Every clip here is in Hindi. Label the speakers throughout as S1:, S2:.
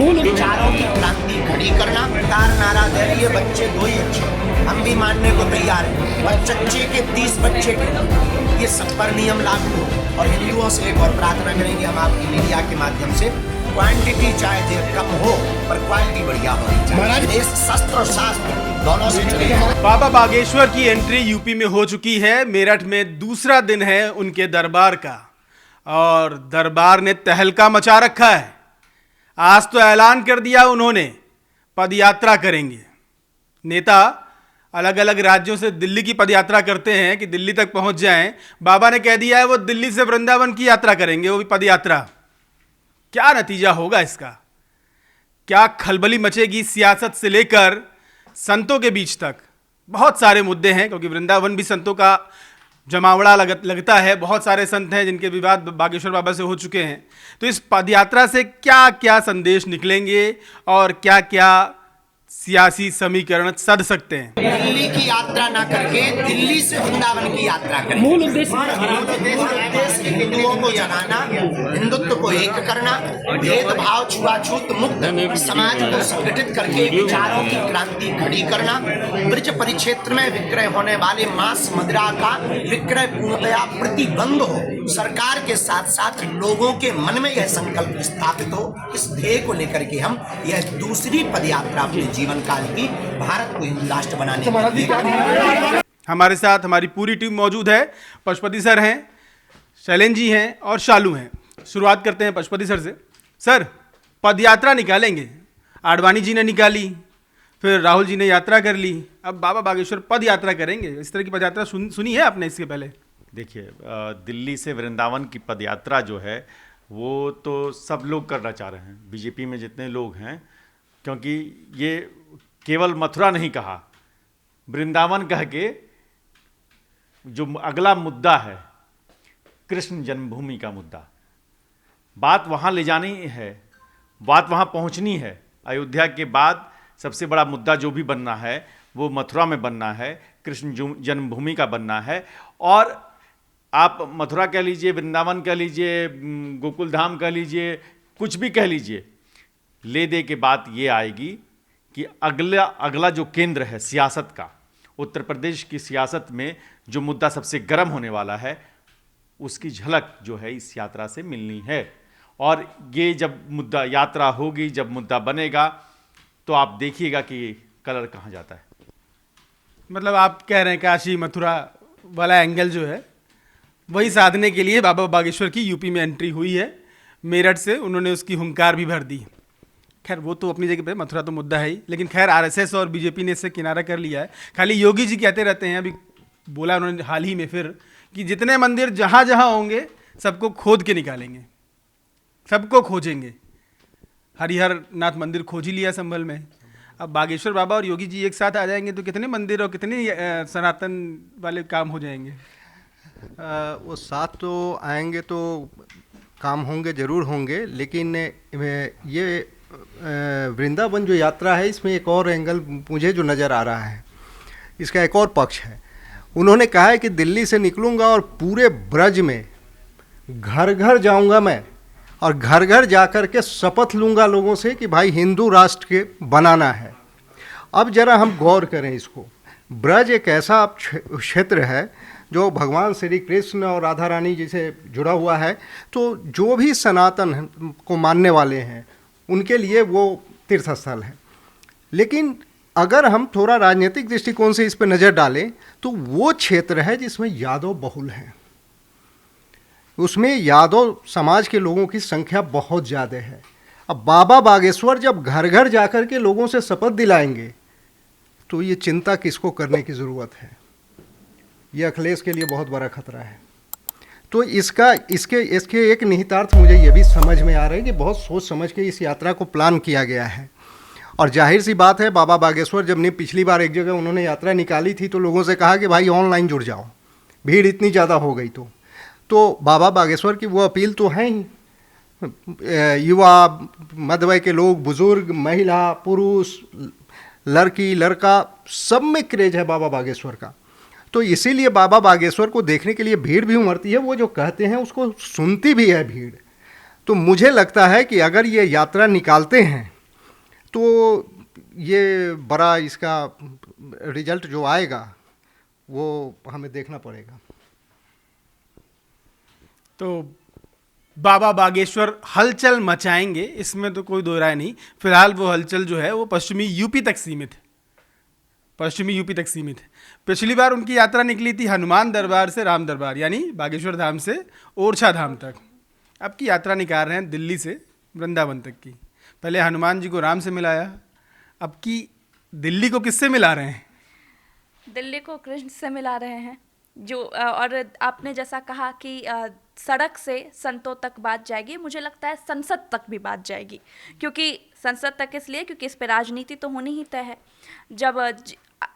S1: विचारों की क्रांति खड़ी करना। तार नारा दे रही है बच्चे दो ही अच्छे, हम भी मानने को तैयार हैं। बच्चे के 30 बच्चे के ये सब पर नियम लागू हो। और हिंदुओं से एक और प्रार्थना करेंगे हम आपकी मीडिया के माध्यम से, क्वांटिटी चाहे कम हो पर क्वालिटी बढ़िया होनी चाहिए। देश शस्त्र और शास्त्र दोनों से चलेगा।
S2: बाबा बागेश्वर की एंट्री यूपी में हो चुकी है। मेरठ में दूसरा दिन है उनके दरबार का और दरबार ने तहलका मचा रखा है। आज तो ऐलान कर दिया उन्होंने पदयात्रा करेंगे। नेता अलग अलग राज्यों से दिल्ली की पदयात्रा करते हैं कि दिल्ली तक पहुंच जाएं। बाबा ने कह दिया है वो दिल्ली से वृंदावन की यात्रा करेंगे, वो भी पदयात्रा। क्या नतीजा होगा इसका? क्या खलबली मचेगी सियासत से लेकर संतों के बीच तक? बहुत सारे मुद्दे हैं क्योंकि वृंदावन भी संतों का जमावड़ा लगता है। बहुत सारे संत हैं जिनके विवाद बागेश्वर बाबा से हो चुके हैं। तो इस पदयात्रा से क्या क्या संदेश निकलेंगे और क्या क्या सियासी समीकरण सध सकते हैं?
S1: दिल्ली की यात्रा ना करके दिल्ली से वृंदावन की यात्रा करें। मूल उद्देश्य हिंदुओं को जगाना, हिंदुत्व को एक करना, भेदभाव छुआछूत मुक्त समाज को संगठित करके विचारों की क्रांति खड़ी करना। ब्रज परिक्षेत्र में विक्रय होने वाले मांस मदिरा का विक्रय पूर्णतया प्रतिबंध हो। सरकार के साथ साथ लोगों के मन में यह संकल्प स्थापित हो। इस ध्येय को लेकर के हम यह दूसरी पदयात्रा अपने जीवन काल की भारत को हिंदू राष्ट्र बनाने के।
S2: हमारे साथ हमारी पूरी टीम मौजूद है। पशुपति सर हैं, शैलेंद्र जी हैं और शालू हैं। शुरुआत करते हैं पशुपति सर से। सर, पदयात्रा निकालेंगे, आडवाणी जी ने निकाली, फिर राहुल जी ने यात्रा कर ली, अब बाबा बागेश्वर पद यात्रा करेंगे। इस तरह की पदयात्रा सुनी है आपने इसके पहले?
S3: देखिए, दिल्ली से वृंदावन की पदयात्रा जो है वो तो सब लोग करना चाह रहे हैं, बीजेपी में जितने लोग हैं, क्योंकि ये केवल मथुरा नहीं कहा, वृंदावन कह के जो अगला मुद्दा है कृष्ण जन्मभूमि का मुद्दा, बात वहाँ ले जानी है, बात वहाँ पहुँचनी है। अयोध्या के बाद सबसे बड़ा मुद्दा जो भी बनना है वो मथुरा में बनना है, कृष्ण जन्मभूमि का बनना है। और आप मथुरा कह लीजिए, वृंदावन कह लीजिए, गोकुल धाम कह लीजिए, कुछ भी कह लीजिए, ले दे के बात ये आएगी कि अगला जो केंद्र है सियासत का, उत्तर प्रदेश की सियासत में जो मुद्दा सबसे गर्म होने वाला है उसकी झलक जो है इस यात्रा से मिलनी है। और ये जब मुद्दा यात्रा होगी, जब मुद्दा बनेगा, तो आप देखिएगा कि कलर कहाँ जाता है।
S2: मतलब आप कह रहे हैं काशी मथुरा वाला एंगल जो है वही साधने के लिए बाबा बागेश्वर की यूपी में एंट्री हुई है। मेरठ से उन्होंने उसकी हुंकार भी भर दी। खैर वो तो अपनी जगह पे, मथुरा तो मुद्दा है ही, लेकिन खैर आरएसएस और बीजेपी ने इससे किनारा कर लिया है। खाली योगी जी कहते रहते हैं, अभी बोला उन्होंने हाल ही में फिर कि जितने मंदिर जहाँ जहाँ होंगे सबको खोद के निकालेंगे, सबको खोजेंगे। हरिहर नाथ मंदिर खोज ही लिया संभल में, अब बागेश्वर बाबा और योगी जी एक साथ आ जाएंगे तो कितने मंदिर और कितने सनातन वाले काम हो जाएंगे।
S4: वो साथ तो आएंगे तो काम होंगे, ज़रूर होंगे, लेकिन ये वृंदावन जो यात्रा है इसमें एक और एंगल मुझे जो नज़र आ रहा है, इसका एक और पक्ष है। उन्होंने कहा है कि दिल्ली से निकलूँगा और पूरे ब्रज में घर घर जाऊँगा मैं, और घर घर जा कर के शपथ लूँगा लोगों से कि भाई हिंदू राष्ट्र के बनाना है। अब जरा हम गौर करें इसको। ब्रज एक ऐसा क्षेत्र है जो भगवान श्री कृष्ण और राधा रानी जी से जुड़ा हुआ है, तो जो भी सनातन को मानने वाले हैं उनके लिए वो तीर्थ स्थल है। लेकिन अगर हम थोड़ा राजनीतिक दृष्टिकोण से इस पर नज़र डालें तो वो क्षेत्र है जिसमें यादव बहुल हैं, उसमें यादव समाज के लोगों की संख्या बहुत ज़्यादा है। अब बाबा बागेश्वर जब घर घर जाकर के लोगों से शपथ दिलाएंगे तो ये चिंता किसको करने की ज़रूरत है? ये अखिलेश के लिए बहुत बड़ा खतरा है। तो इसके एक निहितार्थ मुझे ये भी समझ में आ रहा है कि बहुत सोच समझ के इस यात्रा को प्लान किया गया है। और जाहिर सी बात है, बाबा बागेश्वर जब ने पिछली बार एक जगह उन्होंने यात्रा निकाली थी तो लोगों से कहा कि भाई ऑनलाइन जुड़ जाओ, भीड़ इतनी ज़्यादा हो गई। तो बाबा बागेश्वर की वो अपील तो है ही, युवा मध्य वय के लोग, बुजुर्ग, महिला, पुरुष, लड़की, लड़का, सब में क्रेज है बाबा बागेश्वर का। तो इसीलिए बाबा बागेश्वर को देखने के लिए भीड़ भी उमड़ती है, वो जो कहते हैं उसको सुनती भी है भीड़। तो मुझे लगता है कि अगर ये यात्रा निकालते हैं तो ये बड़ा इसका रिजल्ट जो आएगा वो हमें देखना पड़ेगा।
S2: तो बाबा बागेश्वर हलचल मचाएंगे, इसमें तो कोई दो राय नहीं। फिलहाल वो हलचल जो है वो पश्चिमी यूपी तक सीमित है, पश्चिमी यूपी तक सीमित है। पिछली बार उनकी यात्रा निकली थी हनुमान दरबार से राम दरबार, यानी बागेश्वर धाम से ओरछा धाम तक। अब की यात्रा निकाल रहे हैं दिल्ली से वृंदावन तक की। पहले हनुमान जी को राम से मिलाया, अब की दिल्ली को किससे मिला रहे हैं?
S5: दिल्ली को कृष्ण से मिला रहे हैं। जो और आपने जैसा कहा कि सड़क से संतों तक बात जाएगी, मुझे लगता है संसद तक भी बात जाएगी, क्योंकि संसद तक इसलिए क्योंकि इस पे राजनीति तो होनी ही तय है। जब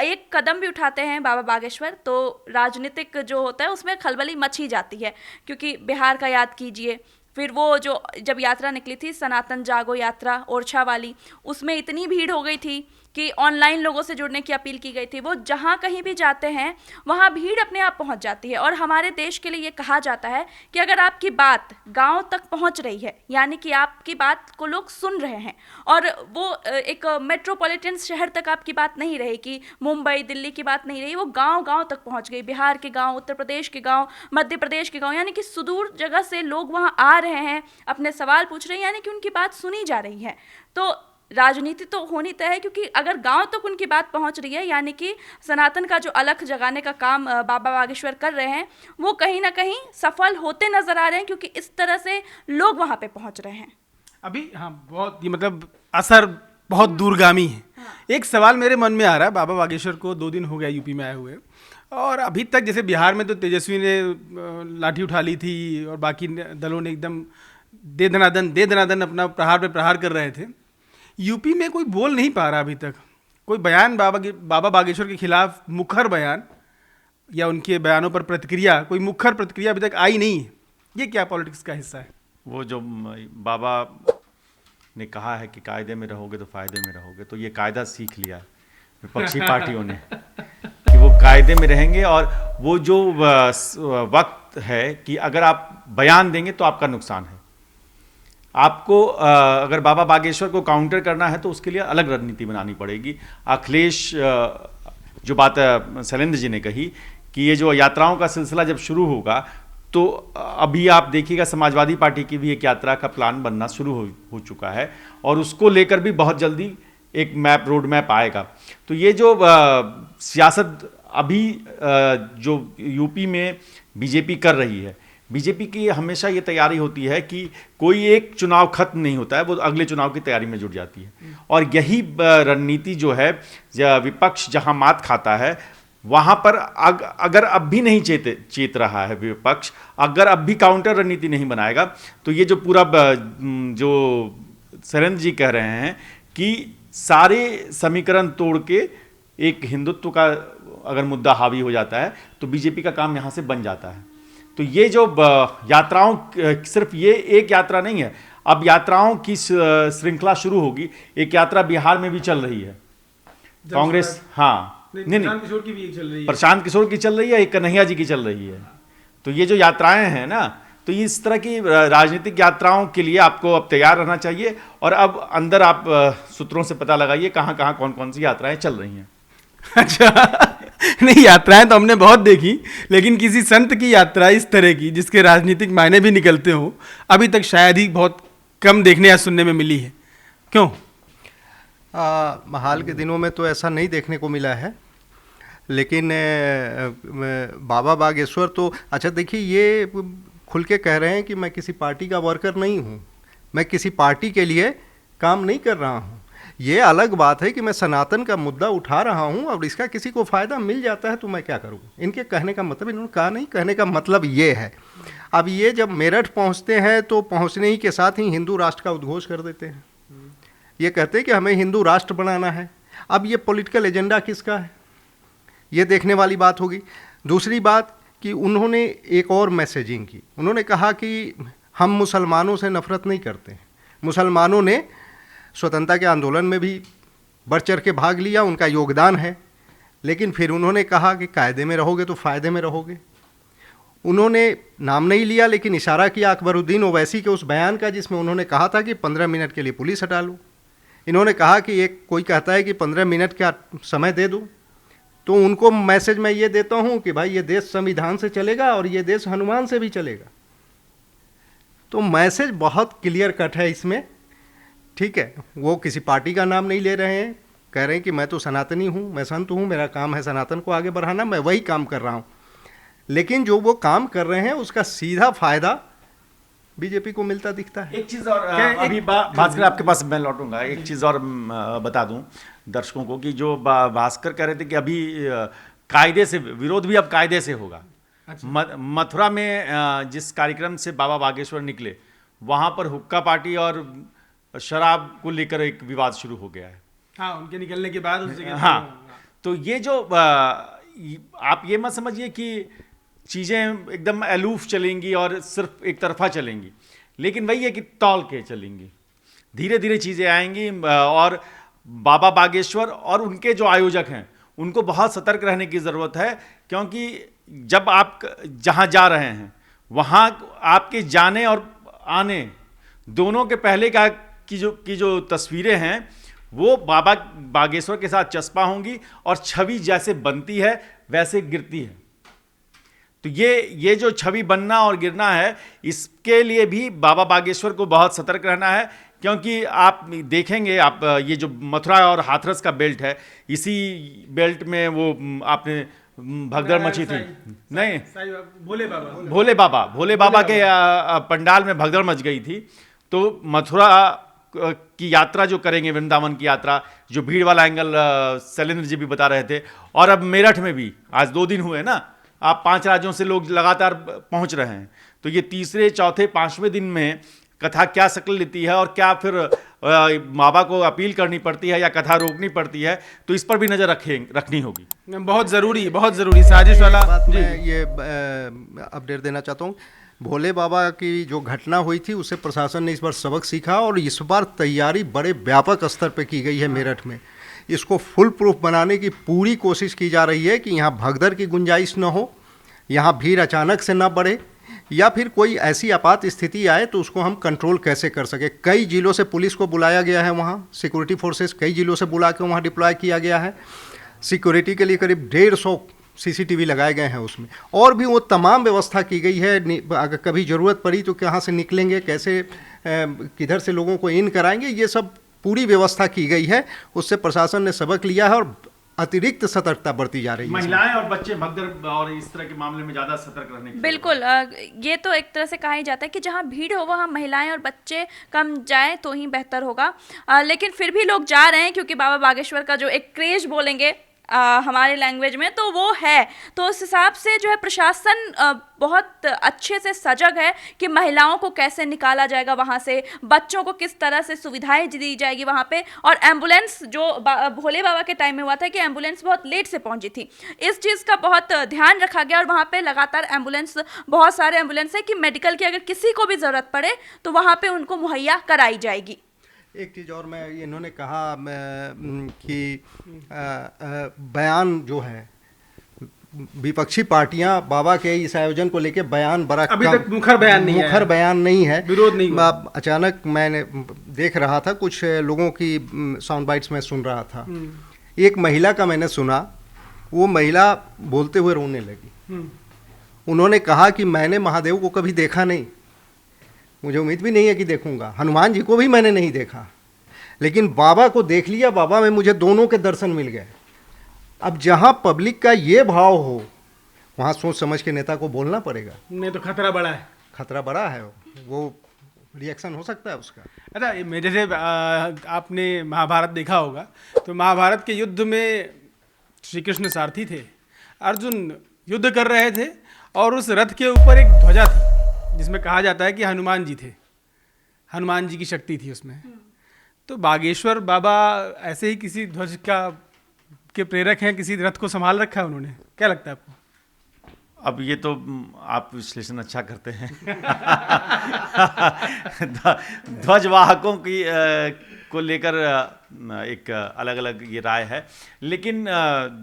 S5: एक कदम भी उठाते हैं बाबा बागेश्वर तो राजनीतिक जो होता है उसमें खलबली मच ही जाती है, क्योंकि बिहार का याद कीजिए, फिर वो जो जब यात्रा निकली थी सनातन जागो यात्रा ओरछा वाली, उसमें इतनी भीड़ हो गई थी कि ऑनलाइन लोगों से जुड़ने की अपील की गई थी। वो जहाँ कहीं भी जाते हैं वहाँ भीड़ अपने आप पहुँच जाती है। और हमारे देश के लिए ये कहा जाता है कि अगर आपकी बात गांव तक पहुँच रही है, यानी कि आपकी बात को लोग सुन रहे हैं, और वो एक मेट्रोपॉलिटन शहर तक आपकी बात नहीं रही कि मुंबई दिल्ली की बात नहीं रही, वो गाँव गाँव तक पहुँच गई। बिहार के गाँव, उत्तर प्रदेश के गाँव, मध्य प्रदेश के गाँव, यानी कि सुदूर जगह से लोग वहाँ आ रहे हैं, अपने सवाल पूछ रहे हैं, यानी कि उनकी बात सुनी जा रही है। तो राजनीति तो होनी तय है, क्योंकि अगर गांव तक उनकी बात पहुंच रही है, यानी कि सनातन का जो अलख जगाने का काम बाबा बागेश्वर कर रहे हैं वो कहीं ना कहीं सफल होते नजर आ रहे हैं, क्योंकि इस तरह से लोग वहां पे पहुंच रहे हैं
S2: अभी। हाँ, बहुत ये मतलब असर बहुत दूरगामी है। एक सवाल मेरे मन में आ रहा है, बाबा बागेश्वर को 2 दिन हो गया यूपी में आए हुए, और अभी तक जैसे बिहार में तो तेजस्वी ने लाठी उठा ली थी और बाकी दलों ने एकदम दे दनादन अपना प्रहार पे प्रहार कर रहे थे। यूपी में कोई बोल नहीं पा रहा अभी तक, कोई बयान बाबा बागेश्वर के खिलाफ मुखर बयान या उनके बयानों पर प्रतिक्रिया, कोई मुखर प्रतिक्रिया अभी तक आई नहीं है। ये क्या पॉलिटिक्स का हिस्सा है?
S3: वो जो बाबा ने कहा है कि कायदे में रहोगे तो फायदे में रहोगे, तो ये कायदा सीख लिया विपक्षी पार्टियों ने कि वो कायदे में रहेंगे, और वो जो वक्त है कि अगर आप बयान देंगे तो आपका नुकसान है। आपको अगर बाबा बागेश्वर को काउंटर करना है तो उसके लिए अलग रणनीति बनानी पड़ेगी। अखिलेश जो बात शैलेंद्र जी ने कही कि ये जो यात्राओं का सिलसिला जब शुरू होगा तो अभी आप देखिएगा समाजवादी पार्टी की भी एक यात्रा का प्लान बनना शुरू हो चुका है, और उसको लेकर भी बहुत जल्दी एक रोड मैप आएगा। तो ये जो सियासत अभी जो यूपी में बीजेपी कर रही है, बीजेपी की हमेशा ये तैयारी होती है कि कोई एक चुनाव खत्म नहीं होता है, वो अगले चुनाव की तैयारी में जुट जाती है। और यही रणनीति जो है, विपक्ष जहां मात खाता है वहां पर अगर अब भी नहीं चेत रहा है विपक्ष, अगर अब भी काउंटर रणनीति नहीं बनाएगा, तो ये जो पूरा जो शैलेंद्र जी कह रहे हैं कि सारे समीकरण तोड़ के एक हिंदुत्व का अगर मुद्दा हावी हो जाता है तो बीजेपी का काम यहाँ से बन जाता है। तो ये जो यात्राओं, सिर्फ ये एक यात्रा नहीं है, अब यात्राओं की श्रृंखला शुरू होगी। एक यात्रा बिहार में भी चल रही है कांग्रेस, हाँ नहीं,
S2: प्रशांत किशोर की भी चल रही है,
S3: प्रशांत किशोर की चल रही है, एक कन्हैया जी की चल रही है। तो ये जो यात्राएं हैं ना, तो इस तरह की राजनीतिक यात्राओं के लिए आपको अब तैयार रहना चाहिए, और अब अंदर आप सूत्रों से पता लगाइए कहाँ कहाँ कौन कौन सी यात्राएं चल रही हैं।
S2: अच्छा नहीं, यात्राएं तो हमने बहुत देखी, लेकिन किसी संत की यात्रा इस तरह की जिसके राजनीतिक मायने भी निकलते हो, अभी तक शायद ही बहुत कम देखने या सुनने में मिली है। क्यों?
S4: हाल के दिनों में तो ऐसा नहीं देखने को मिला है, लेकिन बाबा बागेश्वर तो अच्छा देखिए, ये खुल के कह रहे हैं कि मैं किसी पार्टी का वर्कर नहीं हूँ, मैं किसी पार्टी के लिए काम नहीं कर रहा हूँ। ये अलग बात है कि मैं सनातन का मुद्दा उठा रहा हूँ और इसका किसी को फ़ायदा मिल जाता है तो मैं क्या करूँ। इनके कहने का मतलब, इन्होंने कहा नहीं, कहने का मतलब ये है। अब ये जब मेरठ पहुँचते हैं तो पहुँचने ही के साथ ही हिंदू राष्ट्र का उद्घोष कर देते हैं। ये कहते हैं कि हमें हिंदू राष्ट्र बनाना है। अब ये पॉलिटिकल एजेंडा किसका है, ये देखने वाली बात होगी। दूसरी बात कि उन्होंने एक और मैसेजिंग की, उन्होंने कहा कि हम मुसलमानों से नफ़रत नहीं करते हैं, मुसलमानों ने स्वतंत्रता के आंदोलन में भी बढ़ चढ़ के भाग लिया, उनका योगदान है, लेकिन फिर उन्होंने कहा कि कायदे में रहोगे तो फ़ायदे में रहोगे। उन्होंने नाम नहीं लिया लेकिन इशारा किया अकबरुद्दीन ओवैसी के उस बयान का जिसमें उन्होंने कहा था कि 15 मिनट के लिए पुलिस हटा लो। इन्होंने कहा कि एक कोई कहता है कि 15 मिनट का समय दे दूं, तो उनको मैसेज मैं ये देता हूं कि भाई ये देश संविधान से चलेगा और ये देश हनुमान से भी चलेगा। तो मैसेज बहुत क्लियर कट है इसमें, ठीक है। वो किसी पार्टी का नाम नहीं ले रहे हैं, कह रहे हैं कि मैं तो सनातनी हूँ, मैं संत हूँ, मेरा काम है सनातन को आगे बढ़ाना, मैं वही काम कर रहा हूँ। लेकिन जो वो काम कर रहे हैं उसका सीधा फायदा बीजेपी को मिलता दिखता है।
S3: एक चीज और अभी भास्कर आपके पास मैं लौटूंगा, एक चीज और बता दूं दर्शकों को कि जो भास्कर कह रहे थे कि अभी कायदे से विरोध भी अब कायदे से होगा। मथुरा में जिस कार्यक्रम से बाबा बागेश्वर निकले वहां पर हुक्का पार्टी और शराब को लेकर एक विवाद शुरू हो गया है।
S2: हाँ, उनके निकलने के बाद उस जगह
S3: हाँ, तो ये जो आप ये मत समझिए कि चीज़ें एकदम अलूफ चलेंगी और सिर्फ एक तरफा चलेंगी, लेकिन वही है कि तौल के चलेंगी, धीरे धीरे चीज़ें आएंगी। और बाबा बागेश्वर और उनके जो आयोजक हैं उनको बहुत सतर्क रहने की ज़रूरत है, क्योंकि जब आप जहाँ जा रहे हैं वहाँ आपके जाने और आने दोनों के पहले का की जो तस्वीरें हैं वो बाबा बागेश्वर के साथ चस्पा होंगी और छवि जैसे बनती है वैसे गिरती है। तो ये जो छवि बनना और गिरना है, इसके लिए भी बाबा बागेश्वर को बहुत सतर्क रहना है, क्योंकि आप देखेंगे, आप ये जो मथुरा और हाथरस का बेल्ट है, इसी बेल्ट में वो आपने भगदड़ मची थी, नहीं भोले बाबा के पंडाल में भगदड़ मच गई थी। तो मथुरा की यात्रा जो करेंगे, वृंदावन की यात्रा, जो भीड़ वाला एंगल शैलेंद्र जी भी बता रहे थे, और अब मेरठ में भी आज 2 दिन हुए ना, आप 5 राज्यों से लोग लगातार पहुंच रहे हैं। तो ये तीसरे, चौथे, 5वें दिन में कथा क्या शक्ल लेती है और क्या फिर बाबा को अपील करनी पड़ती है या कथा रोकनी पड़ती है, तो इस पर भी नज़र रखनी होगी।
S2: बहुत ज़रूरी साजिश वाला
S4: बात मैं ये अपडेट देना चाहता हूँ। भोले बाबा की जो घटना हुई थी उससे प्रशासन ने इस बार सबक सीखा और इस बार तैयारी बड़े व्यापक स्तर पे की गई है मेरठ में। इसको फुल प्रूफ बनाने की पूरी कोशिश की जा रही है कि यहाँ भगदड़ की गुंजाइश न हो, यहाँ भीड़ अचानक से न बढ़े, या फिर कोई ऐसी आपात स्थिति आए तो उसको हम कंट्रोल कैसे कर सके। कई जिलों से पुलिस को बुलाया गया है, वहाँ सिक्योरिटी फोर्सेस कई जिलों से बुला के वहाँ डिप्लॉय किया गया है। सिक्योरिटी के लिए करीब 150 CCTV लगाए गए हैं उसमें, और भी वो तमाम व्यवस्था की गई है। अगर कभी ज़रूरत पड़ी तो कहाँ से निकलेंगे, कैसे किधर से लोगों को इन कराएंगे, ये सब पूरी व्यवस्था की गई है। उससे प्रशासन ने सबक लिया है और अतिरिक्त सतर्कता बरती जा रही है।
S3: महिलाएं और बच्चे भगदड़ और इस तरह के मामले में ज़्यादा सतर्क रहने की
S5: बिल्कुल, ये तो एक तरह से कहा ही जाता है कि जहाँ भीड़ हो वहाँ महिलाएं और बच्चे कम जाएं तो ही बेहतर होगा। लेकिन फिर भी लोग जा रहे हैं, क्योंकि बाबा बागेश्वर का जो एक क्रेज बोलेंगे हमारे लैंग्वेज में, तो वो है। तो उस हिसाब से जो है प्रशासन बहुत अच्छे से सजग है कि महिलाओं को कैसे निकाला जाएगा वहाँ से, बच्चों को किस तरह से सुविधाएं दी जाएगी वहाँ पे। और एम्बुलेंस जो भोले बाबा के टाइम में हुआ था कि एम्बुलेंस बहुत लेट से पहुँची थी, इस चीज़ का बहुत ध्यान रखा गया और वहाँ पे लगातार एम्बुलेंस, बहुत सारे एम्बुलेंस है कि मेडिकल की अगर किसी को भी ज़रूरत पड़े तो वहाँ पर उनको मुहैया कराई जाएगी।
S4: एक चीज़ और मैं, इन्होंने कहा कि बयान जो है, विपक्षी पार्टियां बाबा के इस आयोजन को लेके बयान बड़ा
S2: अभी तक मुखर बयान नहीं है,
S4: विरोध नहीं हुआ। अचानक मैंने देख रहा था, कुछ लोगों की साउंड बाइट्स में सुन रहा था। एक महिला का मैंने सुना, वो महिला बोलते हुए रोने लगी। उन्होंने कहा कि मैंने महादेव को कभी देखा नहीं, मुझे उम्मीद भी नहीं है कि देखूंगा, हनुमान जी को भी मैंने नहीं देखा, लेकिन बाबा को देख लिया, बाबा में मुझे दोनों के दर्शन मिल गए। अब जहां पब्लिक का ये भाव हो वहां सोच समझ के नेता को बोलना पड़ेगा,
S2: नहीं तो खतरा बड़ा है।
S4: खतरा बड़ा है, वो रिएक्शन हो सकता है उसका।
S2: अच्छा, जैसे आपने महाभारत देखा होगा, तो महाभारत के युद्ध में श्री कृष्ण सारथी थे, अर्जुन युद्ध कर रहे थे और उस रथ के ऊपर एक ध्वजा थी जिसमें कहा जाता है कि हनुमान जी थे, हनुमान जी की शक्ति थी उसमें। तो बागेश्वर बाबा ऐसे ही किसी ध्वज के प्रेरक हैं, किसी रथ को संभाल रखा है उन्होंने, क्या लगता है आपको?
S3: अब ये तो आप विश्लेषण अच्छा करते हैं। ध्वजवाहकों की को लेकर एक अलग अलग ये राय है, लेकिन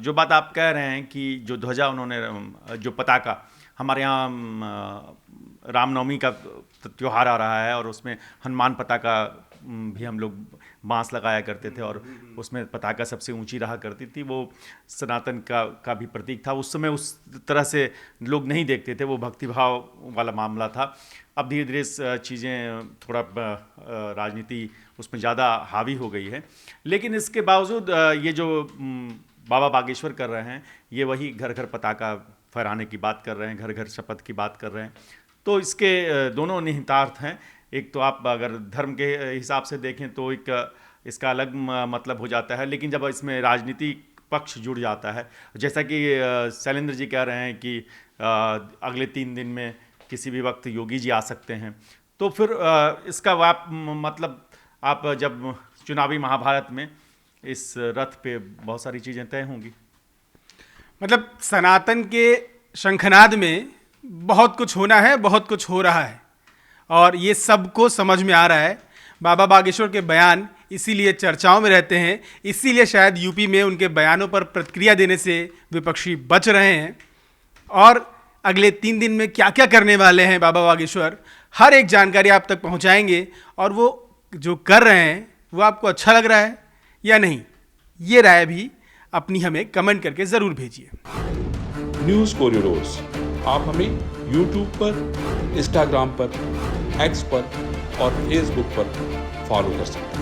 S3: जो बात आप कह रहे हैं कि जो ध्वजा उन्होंने, जो पताका, हमारे यहाँ रामनवमी का त्यौहार आ रहा है और उसमें हनुमान पताका भी हम लोग बांस लगाया करते थे और उसमें पताका सबसे ऊंची रहा करती थी, वो सनातन का भी प्रतीक था। उस समय उस तरह से लोग नहीं देखते थे, वो भक्तिभाव वाला मामला था। अब धीरे धीरे चीज़ें थोड़ा राजनीति उसमें ज़्यादा हावी हो गई है, लेकिन इसके बावजूद ये जो बाबा बागेश्वर कर रहे हैं, ये वही घर घर पताका फहराने की बात कर रहे हैं, घर घर शपथ की बात कर रहे हैं। तो इसके दोनों निहितार्थ हैं। एक तो आप अगर धर्म के हिसाब से देखें तो एक इसका अलग मतलब हो जाता है, लेकिन जब इसमें राजनीतिक पक्ष जुड़ जाता है, जैसा कि शैलेंद्र जी कह रहे हैं कि अगले 3 दिन में किसी भी वक्त योगी जी आ सकते हैं, तो फिर इसका मतलब आप जब चुनावी महाभारत में इस रथ पे बहुत सारी चीज़ें तय होंगी।
S2: मतलब सनातन के शंखनाद में बहुत कुछ होना है, बहुत कुछ हो रहा है और ये सबको समझ में आ रहा है। बाबा बागेश्वर के बयान इसीलिए चर्चाओं में रहते हैं, इसीलिए शायद यूपी में उनके बयानों पर प्रतिक्रिया देने से विपक्षी बच रहे हैं। और अगले 3 दिन में क्या क्या करने वाले हैं बाबा बागेश्वर, हर एक जानकारी आप तक पहुंचाएंगे। और वो जो कर रहे हैं वो आपको अच्छा लग रहा है या नहीं, ये राय भी अपनी हमें कमेंट करके ज़रूर भेजिए।
S6: न्यूज़ कोरिडोर्स आप हमें यूट्यूब पर, इंस्टाग्राम पर, एक्स पर और फेसबुक पर फॉलो कर सकते हैं।